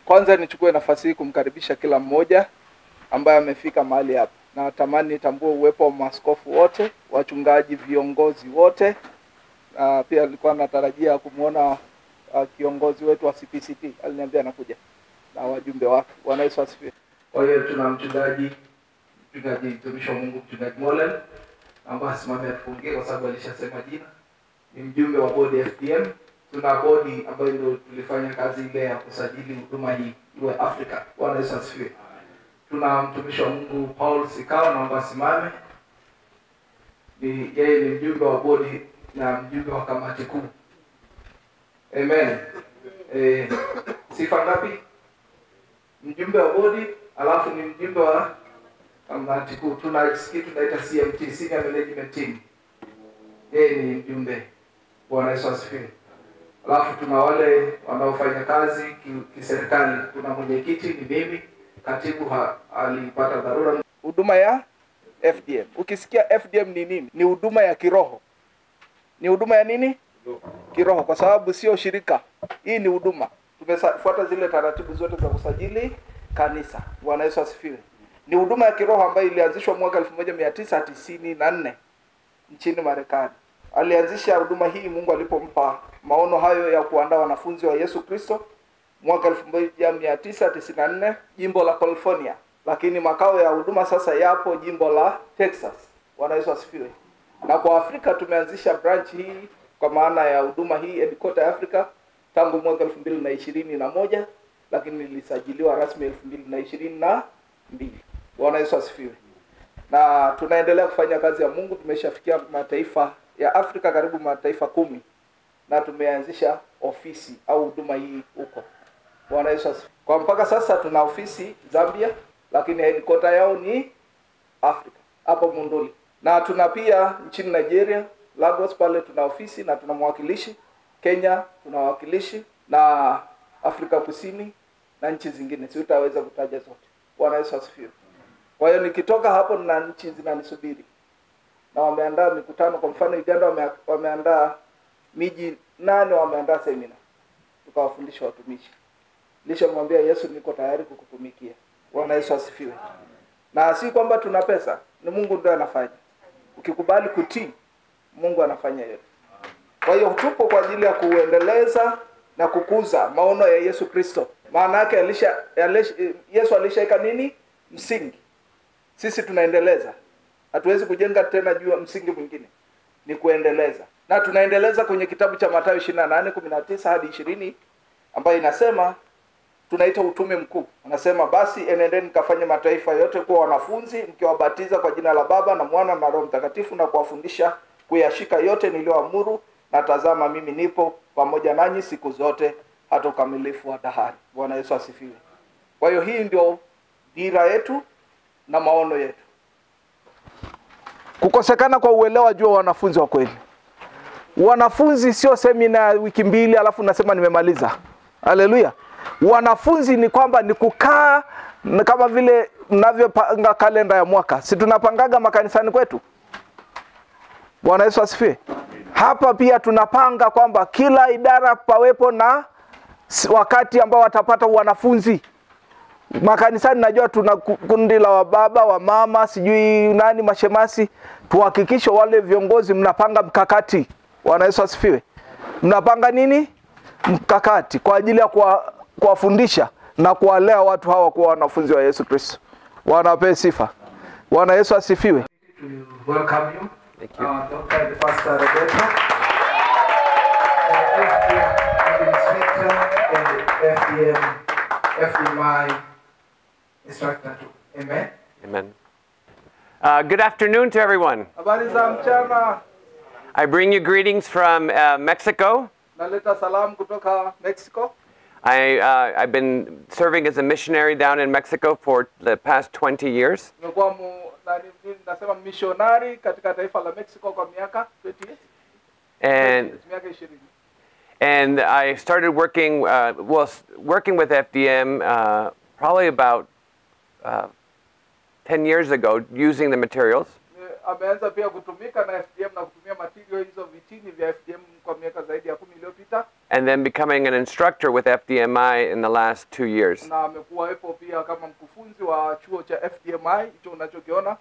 Kwanza nichukue nafasi hii kumkaribisha kila mmoja ambaye amefika mahali hapa. Na tamani nitambue uwepo wa maaskofu wote, wachungaji, viongozi wote. Pia nilikuwa natarajia kumuona kiongozi wetu wa CPCT, aliniambia anakuja na wajumbe wake. Bwana Yesu asifiwe. Kwa hiyo tuna mchungaji mtumishi wa Mungu, mchungaji Molen, ambaye asimame atufungie kwa sababu alishasema jina. Ni mjumbe wa bodi FDM. Tuna bodi ambayo ndio tulifanya kazi ile ya kusajili huduma hii iwe Afrika. Bwana Yesu asifiwe. Tuna mtumishi wa Mungu Paul Sikao, naomba asimame. Yeye ni mjumbe wa bodi na mjumbe wa kamati kuu. Amen. Sifa ngapi? Mjumbe wa bodi, alafu ni mjumbe wa kamati kuu. Tunaita CMT, Senior Management Team. Yeye ni mjumbe. Bwana Yesu asifiwe. Alafu tuna wale wanaofanya kazi kiserikali. Tuna mwenyekiti, ni mimi, katibu alipata dharura. Huduma ya FDM. Ukisikia FDM ni nini? Ni huduma ya kiroho. Ni huduma ya nini? Kiroho, kwa sababu sio shirika. Hii ni huduma. Tumefuata zile taratibu zote za kusajili kanisa. Bwana Yesu asifiwe. Ni huduma ya kiroho ambayo ilianzishwa mwaka 1994 nchini Marekani. Alianzisha huduma hii Mungu alipompa maono hayo ya kuandaa wanafunzi wa Yesu Kristo mwaka 1994 jimbo la California, lakini makao ya huduma sasa yapo jimbo la Texas. Bwana Yesu asifiwe. Na kwa Afrika tumeanzisha branch hii kwa maana ya huduma hii headquarter Africa tangu mwaka 2021, lakini ilisajiliwa rasmi 2022. Bwana Yesu asifiwe. Na tunaendelea kufanya kazi ya Mungu. Tumeshafikia mataifa ya Afrika karibu mataifa 10 na tumeanzisha ofisi au huduma hii huko. Bwana Yesu asifiwe. Kwa mpaka sasa tuna ofisi Zambia, lakini headquarter yao ni Afrika hapo Monduli. Na tuna pia nchini Nigeria, Lagos pale tuna ofisi na tuna mwakilishi. Kenya tuna wakilishi, na Afrika Kusini na nchi zingine sitaweza kutaja zote. Bwana Yesu asifiwe. Kwa hiyo nikitoka hapo na nchi zinanisubiri. Na wameandaa mikutano, kwa mfano Uganda wameandaa miji 8, wameandaa semina. Tukawafundisha watumishi. Nilishamwambia Yesu, niko tayari kukutumikia. Bwana Yesu asifiwe. Na si kwamba tuna pesa, ni Mungu ndiye anafanya. Ukikubali kutii, Mungu anafanya yote. Kwa hiyo tupo kwa ajili ya kuendeleza na kukuza maono ya Yesu Kristo. Maana yake Yesu alishaweka nini? Msingi. Sisi tunaendeleza. Hatuwezi kujenga tena juu ya msingi mwingine. Ni kuendeleza. Na tunaendeleza kwenye kitabu cha Mathayo 28:19 hadi 20 ambayo inasema tunaita utume mkuu. Anasema basi enendeni kafanye mataifa yote kuwa wanafunzi, mkiwabatiza kwa jina la Baba na Mwana na Roho Mtakatifu, na kuwafundisha kuyashika yote niliyoamuru, na tazama mimi nipo pamoja nanyi siku zote hata ukamilifu wa dahari. Bwana Yesu asifiwe. Kwa hiyo hii ndio dira yetu na maono yetu. Kukosekana kwa uelewa juu wanafunzi wa kweli. Wanafunzi sio semina wiki 2 alafu nasema nimemaliza. Haleluya. Wanafunzi ni kwamba ni kukaa kama vile mnavyopanga kalenda ya mwaka. Si tunapangaga makanisani kwetu? Bwana Yesu asifiwe. Hapa pia tunapanga kwamba kila idara pawepo na wakati ambao watapata wanafunzi. Makanisani najua tuna kundi la wababa, wa mama, sijui nani, mashemasi. Tuhakikishe wale viongozi mnapanga mkakati. Bwana Yesu asifiwe. Mnapanga nini? Mkakati kwa ajili ya kuwafundisha na kuwalea watu hawa kuwa wanafunzi wa Yesu Kristo. Bwana sifa. Bwana Yesu asifiwe. Welcome you. Thank you. Dr. Pastor Roberto. FDMI instructor too. Amen. Amen. Good afternoon to everyone. Habari za mchana. I bring you greetings from Mexico. Naleta salamu kutoka Mexico. I've been serving as a missionary down in Mexico for the past 20 years. Nasema missionary katika taifa la Mexico kwa miaka 20 years. And I started working with FDM probably about 10 years ago, using the materials. Ameanza pia kutumika na FDM na kutumia material hizo vitini vya FDM kwa miaka zaidi ya 10 iliyopita. and then becoming an instructor with FDMI in the last 2 years. Na amekuwepo pia kama mkufunzi wa chuo cha FDMI hicho unachokiona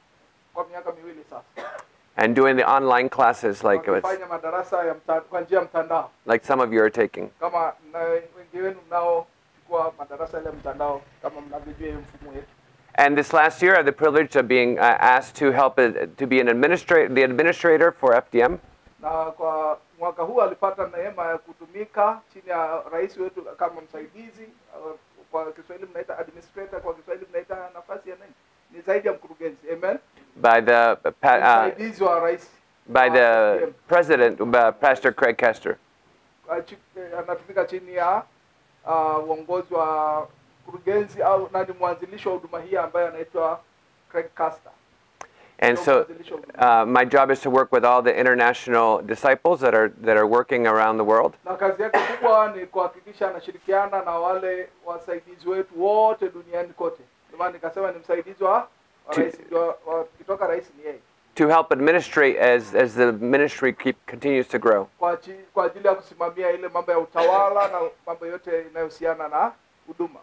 kwa miaka 2 sasa. And doing the online classes like Wakifanya madarasa ya kwa njia ya mtandao. like some of you are taking. Kama wengi wenu nao chukua madarasa ya mtandao kama mnavyojua hiyo mfumo wetu. And this last year I had the privilege of being asked to help to be the administrator for FDM. Na kwa mwaka huu alipata neema ya kutumika chini ya rais wetu kama msaidizi, kwa Kiswahili mnaita administrator, kwa Kiswahili mnaita nafasi ya nini? Ni zaidi ya mkurugenzi. Amen. By the Msaidizi wa rais. by the president, Pastor Craig Kester. Anatumika chini ya uongozi wa mkurugenzi au nani mwanzilishi wa huduma hii ambaye anaitwa Craig Kester. And so my job is to work with all the international disciples that are working around the world. Na kazi yake kubwa ni kuhakikisha anashirikiana na wale wasaidizi wetu wote duniani kote. Ndio maana nikasema ni msaidizi wa rais, kutoka rais ni yeye. To help administrate as the ministry continues to grow. Kwa ajili ya kusimamia ile mambo ya utawala na mambo yote inayohusiana na huduma.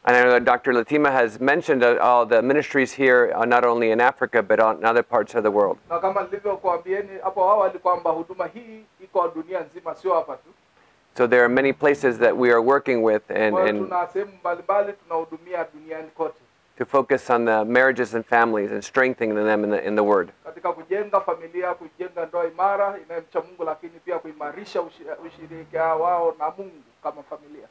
And I know that Dr. Latima has mentioned all the ministries here, not only in Africa, but in other parts of the world. Na kama nilivyokuambieni hapo awali kwamba huduma hii iko dunia nzima, sio hapa tu. So there are many places that we are working with and tuna sehemu mbalimbali tunahudumia duniani kote. To focus on the marriages and families and strengthening them in the Word. Katika kujenga familia, kujenga ndoa imara inayomcha Mungu, lakini pia kuimarisha ushirika wao na Mungu kama familia.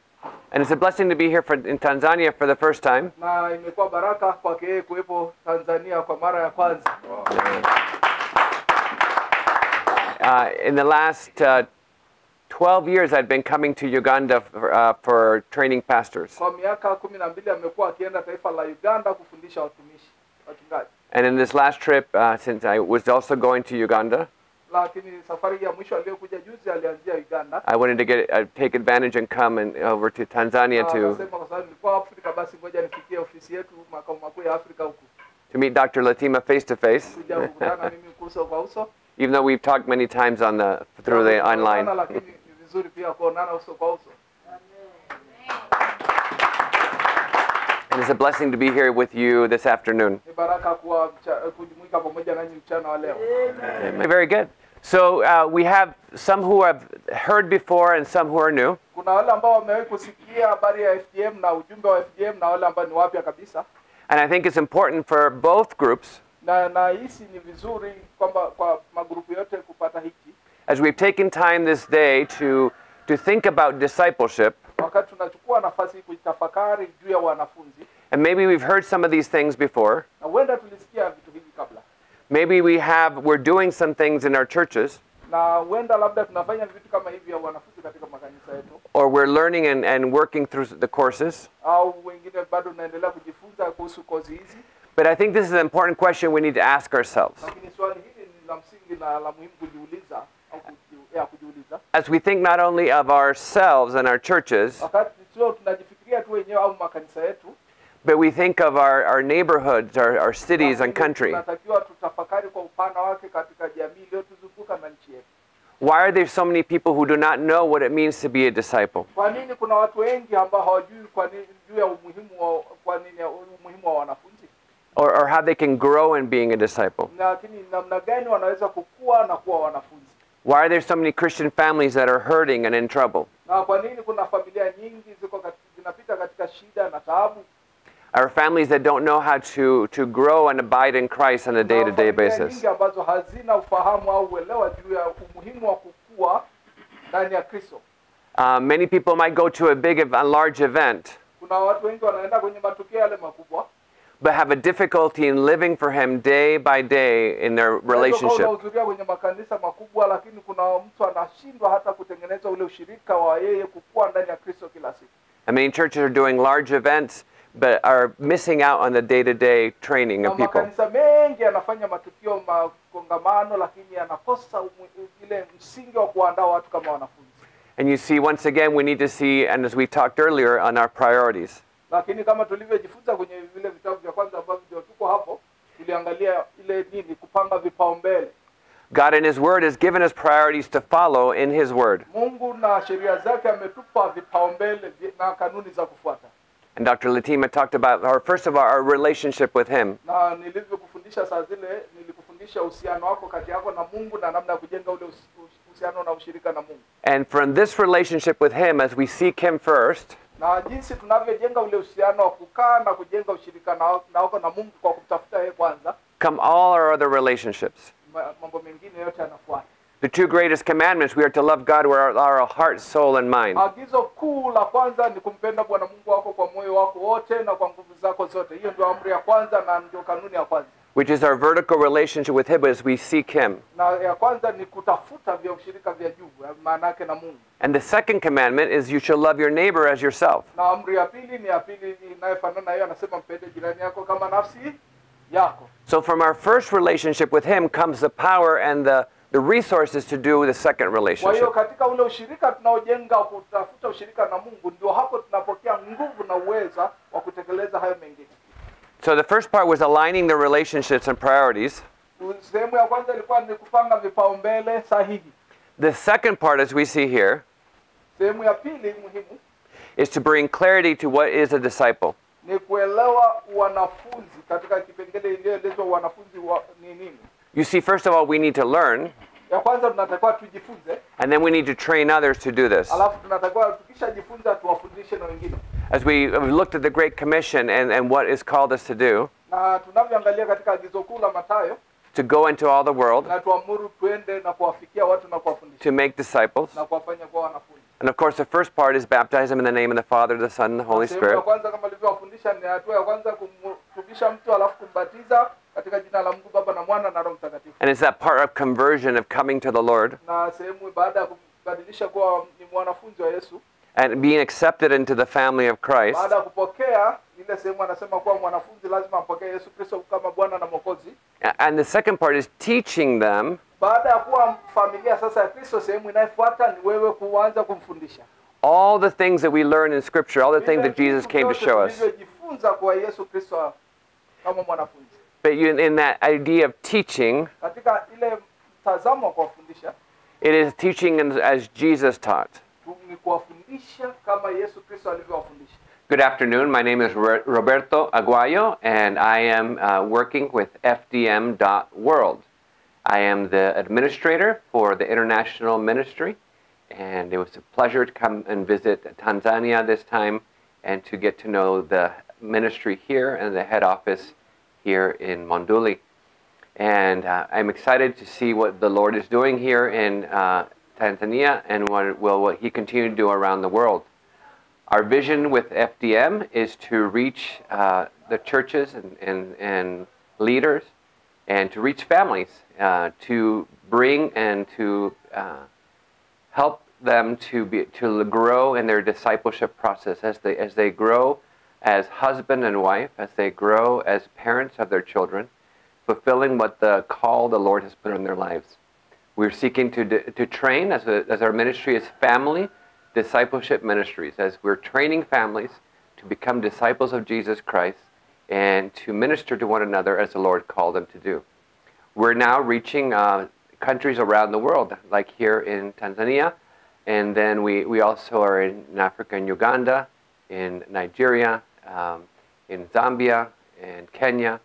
And it's a blessing to be here in Tanzania for the first time. Na imekuwa baraka kwake yeye kuwepo Tanzania kwa mara ya kwanza. In the last 12 years I've been coming to Uganda for training pastors. Kwa miaka 12 amekuwa akienda taifa la Uganda kufundisha watumishi, wachungaji. And in this last trip, since I was also going to Uganda, lakini safari ya mwisho aliyokuja juzi alianzia Uganda. I wanted to take advantage and come over to Tanzania to meet Dr. Latima face to face. Even though we've talked many times through the online. And it's a blessing to be here with you this afternoon. Amen. Very good. So we have some who have heard before and some who are new. And I think it's important for both groups, as we've taken time this day to think about discipleship. And maybe we've heard some of these things before. Maybe we're doing some things in our churches. Or we're learning and working through the courses. But I think this is an important question we need to ask ourselves. As we think not only of ourselves and our churches, but we think of our neighborhoods, our cities and country. Why are there so many people who do not know what it means to be a disciple? Or how they can grow in being a disciple? Why are there so many Christian families that are hurting and in trouble? Are families that don't know how to grow and abide in Christ on a day-to-day basis? Many people might go to a large event, but have a difficulty in living for Him day by day in their relationship. And many churches are doing large events, but are missing out on the day-to-day training of people. And you see, once again, we need to see, and as we talked earlier, on our priorities. God in His Word has given us priorities to follow in His Word. Mungu na sheria zake ametupa vipaumbele na kanuni za kufuata. And Dr. Latima talked about, first of all, our relationship with Him. Na nilivyokufundisha saa zile, nilikufundisha uhusiano wako kati yako na Mungu na namna ya kujenga ule uhusiano na ushirika na Mungu. And from this relationship with Him, as we seek Him first, na jinsi tunavyojenga ule uhusiano wa kukaa na kujenga ushirika na Mungu kwa kumtafuta yeye kwanza, come all our other relationships. Mambo mengine yote yanafuata. The two greatest commandments, we are to love God with our heart, soul, and mind. Agizo kuu la kwanza ni kumpenda Bwana Mungu wako kwa moyo wako wote na kwa nguvu zako zote. Hiyo ndio amri ya kwanza na ndio kanuni ya kwanza. Which is our vertical relationship with Him as we seek Him. Na ya kwanza ni kutafuta vya ushirika vya juu, maana yake na Mungu. And the second commandment is you shall love your neighbor as yourself. Na amri ya pili ni inayofanana hiyo, anasema mpende jirani yako kama nafsi yako. So from our first relationship with Him comes the power and the resources to do the second Kwa hiyo relationship. katika ule ushirika tunaojenga kutafuta ushirika na Mungu, ndio hapo tunapokea nguvu na uweza wa kutekeleza hayo mengine. So the first part was aligning the relationships and priorities. Sehemu ya kwanza ilikuwa ni kupanga vipaumbele sahihi. The second part, as we see here, Sehemu ya pili muhimu is to bring clarity to what is a disciple. ni kuelewa wanafunzi. Katika kipengele iliyoelezwa wanafunzi ni nini. You see, first of all, we need to learn, Ya kwanza tunatakiwa tujifunze, and then we need to train others to do this. alafu tunatakiwa tukishajifunza tuwafundishe na wengine. As we looked at the Great Commission and what is called us to do, Na tunavyoangalia katika agizo kuu la Mathayo, to go into all the world, na tuamuru tuende na kuwafikia watu na kuwafundisha to make disciples. na kuwafanya kuwa wanafunzi. And of course, the first part is baptize them in the name of the Father, the Son, and the Holy Sehemu ya Spirit. kwanza kama nilivyowafundisha ni hatua ya kwanza kumrudisha mtu alafu kumbatiza katika jina la Mungu Baba na Mwana na Roho Mtakatifu. And it's that part of conversion, of coming to the Lord, Na sehemu baada ya kubadilisha kuwa ni mwanafunzi wa Yesu, and being accepted into the family of Christ. baada ya kupokea ile sehemu anasema kuwa mwanafunzi lazima ampokee Yesu Kristo kama Bwana na Mwokozi. And the second part is teaching them Baada ya kuwa familia sasa ya Kristo, sehemu inayofuata ni wewe kuanza kumfundisha all the things that we learn in Scripture, all the things that Jesus came to show us. Tulivyojifunza kwa Yesu Kristo kama mwanafunzi. But in that idea of teaching, Katika ile mtazamo wa kuwafundisha, it is teaching as Jesus taught. ni kuwafundisha kama Yesu Kristo alivyowafundisha. Good afternoon. My name is Roberto Aguayo, and I am working with FDM.World. I am the administrator for the international ministry, and it was a pleasure to come and visit Tanzania this time and to get to know the ministry here and the head office here in Monduli. And I'm excited to see what the Lord is doing here in Tanzania and what He continue to do around the world. Our vision with FDM is to reach the churches and leaders and to reach families, to bring and to help them to grow in their discipleship process as they grow as husband and wife, as they grow as parents of their children, fulfilling what the call the Lord has put in their lives. We're seeking to train as our ministry is family discipleship ministries, as we're training families to become disciples of Jesus Christ and to minister to one another as the Lord called them to do. We're now reaching countries around the world, like here in Tanzania, and then we also are in Africa and Uganda, in Nigeria, in Zambia, and Kenya,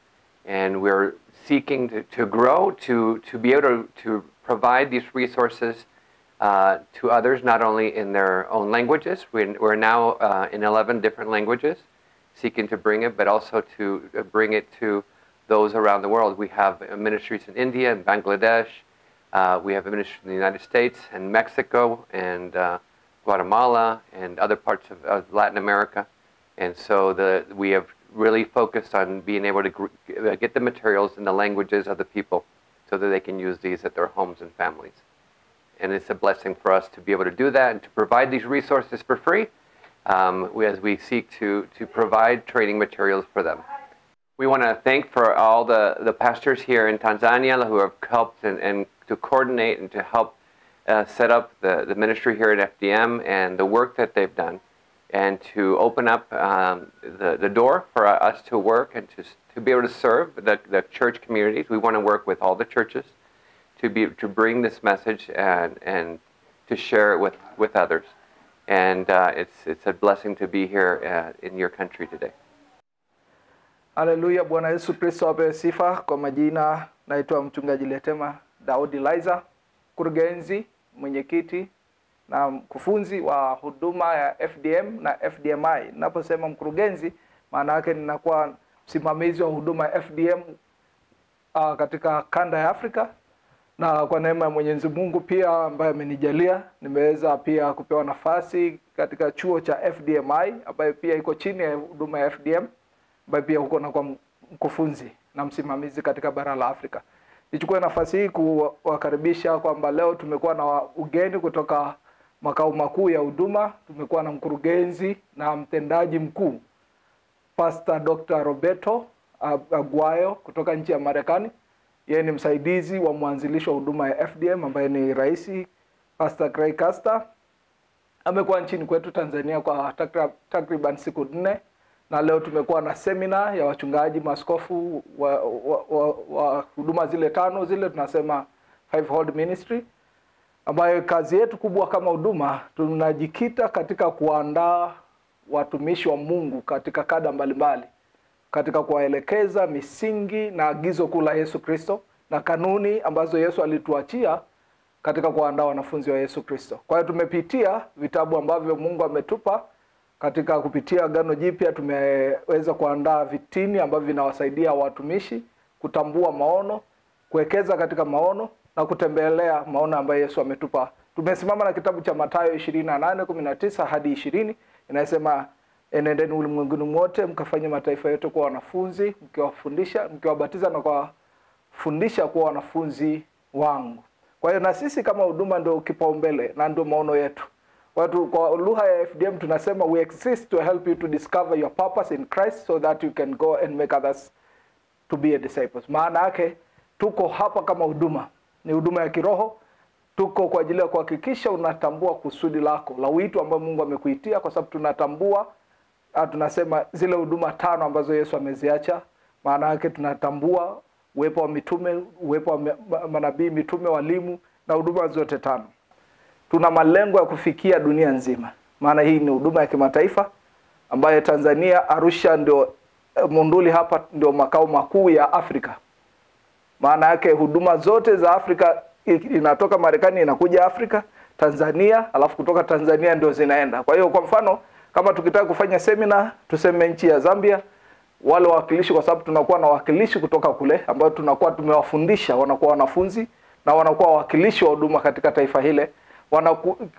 and we're seeking to grow, to be able to provide these resources to others, not only in their own languages. We're now in 11 different languages, seeking to bring it, but also to bring it to those around the world. We have ministries in India and Bangladesh. We have a ministry in the United States and Mexico and Guatemala and other parts of Latin America. And so we have really focused on being able to get the materials in the languages of the people so that they can use these at their homes and families. And it's a blessing for us to be able to do that and to provide these resources for free as we seek to provide training materials for them. We want to thank for all the pastors here in Tanzania who have helped and to coordinate and to help set up the ministry here at FDM and the work that they've done, and to open up the door for us to work and to be able to serve the church communities. We want to work with all the churches to bring this message and to share it with others. And it's a blessing to be here in your country today. Haleluya, Bwana Yesu Kristo apewe sifa. Kwa majina naitwa mchungaji Letema Daudi Laiza, mkurugenzi, mwenyekiti na mkufunzi wa huduma ya FDM na FDMI. Ninaposema mkurugenzi, maana yake ninakuwa msimamizi wa huduma ya FDM katika kanda ya Afrika, na kwa neema ya Mwenyezi Mungu pia ambaye amenijalia nimeweza pia kupewa nafasi katika chuo cha FDMI ambayo pia iko chini ya huduma ya FDM, ambayo pia huko na kwa mkufunzi na msimamizi katika bara la Afrika. Nichukue nafasi hii kuwakaribisha kwamba leo tumekuwa na ugeni kutoka makao makuu ya huduma. Tumekuwa na mkurugenzi na mtendaji mkuu Pastor Dr. Roberto Aguayo kutoka nchi ya Marekani. Yeye ni msaidizi wa mwanzilishi wa huduma ya FDM ambaye ni Rais Pastor Craig Caster. Amekuwa nchini kwetu Tanzania kwa takriban siku 4, na leo tumekuwa na seminar ya wachungaji maaskofu wa huduma zile 5 zile tunasema fivefold ministry, ambayo kazi yetu kubwa kama huduma tunajikita katika kuandaa watumishi wa Mungu katika kada mbalimbali, katika kuwaelekeza misingi na agizo kuu la Yesu Kristo na kanuni ambazo Yesu alituachia katika kuandaa wanafunzi wa Yesu Kristo. Kwa hiyo tumepitia vitabu ambavyo Mungu ametupa katika kupitia Agano Jipya. Tumeweza kuandaa vitini ambavyo vinawasaidia watumishi kutambua maono, kuwekeza katika maono na kutembelea maono ambayo Yesu ametupa. Tumesimama na kitabu cha Mathayo 28:19 hadi 20, inasema enendeni ulimwenguni mwote mkafanye mataifa yote kuwa wanafunzi, mkiwafundisha, mkiwabatiza na kuwafundisha kuwa wanafunzi wangu. Kwa hiyo na sisi kama huduma ndio kipaumbele na ndio maono yetu. Kwa lugha ya FDM tunasema we exist to help you to discover your purpose in Christ so that you can go and make others to be a disciples. Maana yake tuko hapa kama huduma, ni huduma ya kiroho. Tuko kwa ajili ya kuhakikisha unatambua kusudi lako la wito ambao Mungu amekuitia, kwa sababu tunatambua tunasema zile huduma 5 ambazo Yesu ameziacha. Maana yake tunatambua uwepo wa mitume, uwepo wa manabii, mitume, walimu na huduma zote 5. Tuna malengo ya kufikia dunia nzima. Maana hii ni huduma ya kimataifa ambayo Tanzania, Arusha ndio Monduli hapa ndio makao makuu ya Afrika. Maana yake huduma zote za Afrika inatoka Marekani inakuja Afrika, Tanzania, alafu kutoka Tanzania ndio zinaenda. Kwa hiyo kwa mfano kama tukitaka kufanya seminar tuseme nchi ya Zambia, wale wawakilishi, kwa sababu tunakuwa na wawakilishi kutoka kule ambao tunakuwa tumewafundisha, wanakuwa wanafunzi na wanakuwa wawakilishi wa huduma katika taifa hile.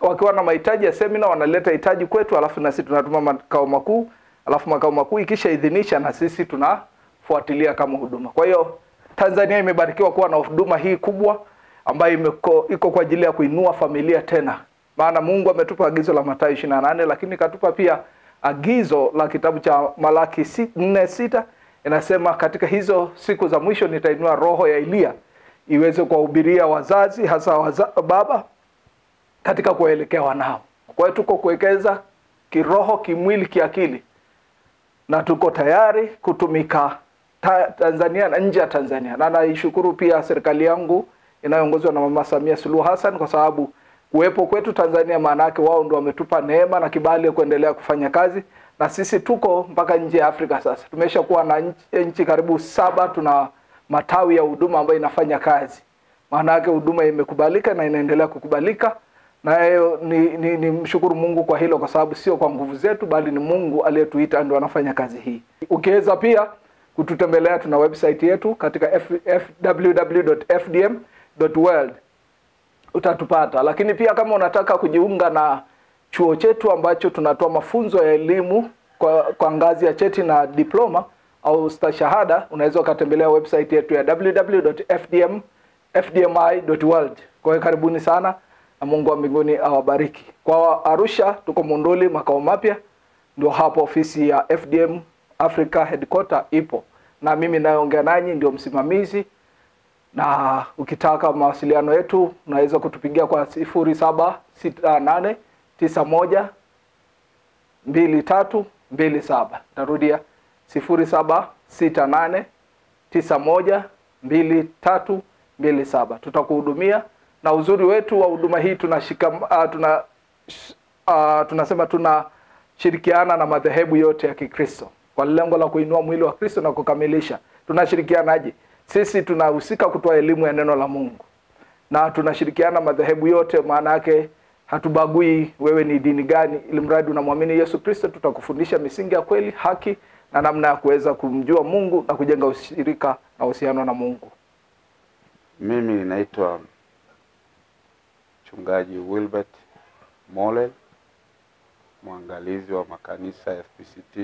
Wakiwa na mahitaji ya seminar wanaleta hitaji kwetu, alafu na sisi tunatuma makao makuu, alafu makao makuu ikisha idhinisha na sisi tunafuatilia kama huduma. Kwa hiyo Tanzania imebarikiwa kuwa na huduma hii kubwa ambayo iko kwa ajili ya kuinua familia tena. Maana Mungu ametupa agizo la Mathayo 28, lakini katupa pia agizo la kitabu cha Malaki 4:6, inasema katika hizo siku za mwisho nitainua roho ya Elia iweze kuwahubiria wazazi, hasa baba, katika kuelekea wanao. Kwa hiyo tuko kuwekeza kiroho, kimwili, kiakili, na tuko tayari kutumika Tanzania na nje ya Tanzania. Na naishukuru pia serikali yangu inayoongozwa na Mama Samia Suluhu Hassan, kwa sababu kuwepo kwetu Tanzania maana yake wao ndio wametupa neema na kibali ya kuendelea kufanya kazi, na sisi tuko mpaka nje ya Afrika sasa. Tumeshakuwa na nchi karibu 7 tuna matawi ya huduma ambayo inafanya kazi. Maana yake huduma imekubalika na inaendelea kukubalika, na ni mshukuru Mungu kwa hilo, kwa sababu sio kwa nguvu zetu bali ni Mungu aliyetuita ndio anafanya kazi hii. Ukiweza pia kututembelea, tuna website yetu katika www.fdm.world utatupata. Lakini pia kama unataka kujiunga na chuo chetu ambacho tunatoa mafunzo ya elimu kwa ngazi ya cheti na diploma au stashahada, unaweza ukatembelea website yetu ya www.fdmi.world. Kwa hiyo karibuni sana na Mungu wa mbinguni awabariki. Kwa Arusha tuko Monduli makao mapya, ndio hapo ofisi ya FDM Africa Headquarter ipo, na mimi nayeongea nanyi ndio msimamizi. Na ukitaka mawasiliano yetu unaweza kutupigia kwa 0768912327. Narudia 0768912327. 27. Tutakuhudumia, na uzuri wetu wa huduma hii tunasema tunashirikiana na madhehebu yote ya Kikristo kwa lengo la kuinua mwili wa Kristo na kukamilisha. Tunashirikianaje? Sisi tunahusika kutoa elimu ya neno la Mungu, na tunashirikiana madhehebu yote. Maana yake hatubagui wewe ni dini gani, ili mradi unamwamini Yesu Kristo. Tutakufundisha misingi ya kweli, haki, na namna ya kuweza kumjua Mungu na kujenga ushirika na uhusiano na Mungu. Mimi ninaitwa Mchungaji Wilbert Molel, mwangalizi wa makanisa ya FPCT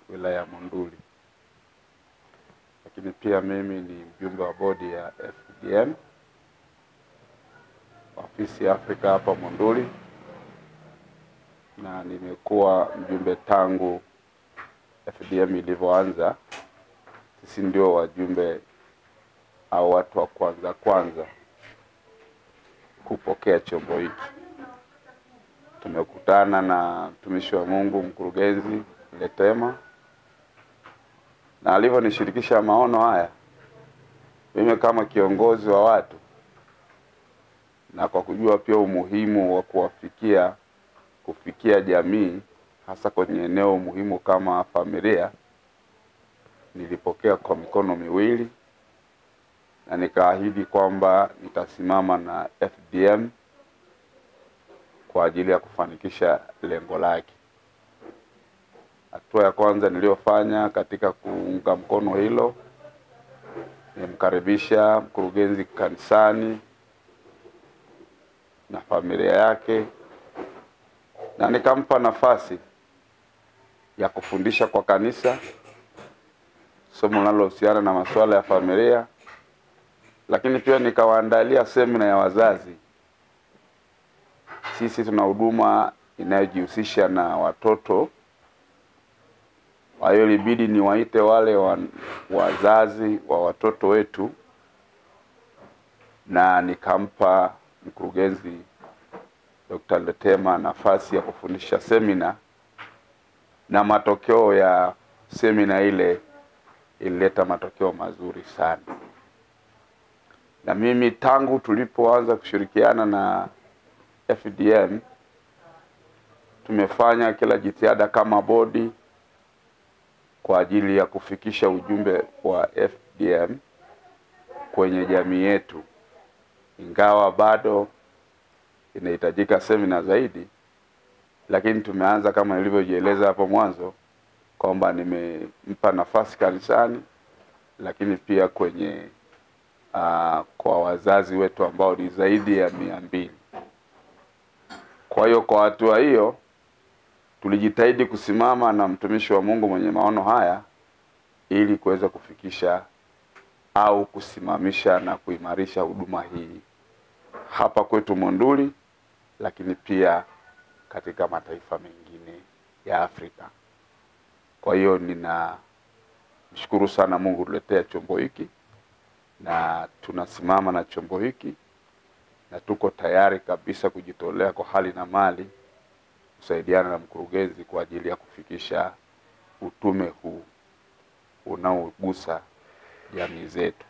wilaya ya Monduli. Lakini pia mimi ni mjumbe wa bodi ya FDM ofisi ya Afrika hapa Monduli, na nimekuwa mjumbe tangu FDM ilivyoanza. Sisi ndio wajumbe au watu wa kwanza kupokea chombo hiki. Tumekutana na mtumishi wa Mungu mkurugenzi Letema, na alivyonishirikisha maono haya, mimi kama kiongozi wa watu, na kwa kujua pia umuhimu wa kufikia jamii hasa kwenye eneo muhimu kama familia, nilipokea kwa mikono miwili na nikaahidi kwamba nitasimama na FDM kwa ajili ya kufanikisha lengo lake. Hatua ya kwanza niliyofanya katika kuunga mkono hilo, nimkaribisha mkurugenzi kanisani na familia yake, na nikampa nafasi ya kufundisha kwa kanisa somo linalohusiana na masuala ya familia, lakini pia nikawaandalia semina ya wazazi. Sisi tuna huduma inayojihusisha na watoto, kwa hiyo ilibidi niwaite wale wazazi wa watoto wetu, na nikampa mkurugenzi Dr. Letema nafasi ya kufundisha semina, na matokeo ya semina ile ilileta matokeo mazuri sana. Na mimi tangu tulipoanza kushirikiana na FDM, tumefanya kila jitihada kama bodi kwa ajili ya kufikisha ujumbe wa FDM kwenye jamii yetu. Ingawa bado inahitajika semina zaidi, lakini tumeanza kama nilivyojieleza hapo mwanzo kwamba nimempa nafasi kanisani, lakini pia kwenye kwa wazazi wetu ambao ni zaidi ya 200. Kwa hiyo kwa hatua hiyo tulijitahidi kusimama na mtumishi wa Mungu mwenye maono haya ili kuweza kufikisha au kusimamisha na kuimarisha huduma hii hapa kwetu Monduli, lakini pia katika mataifa mengine ya Afrika. Kwa hiyo ninamshukuru sana Mungu tuletea chombo hiki, na tunasimama na chombo hiki, na tuko tayari kabisa kujitolea kwa hali na mali kusaidiana na mkurugenzi kwa ajili ya kufikisha utume huu unaogusa jamii zetu.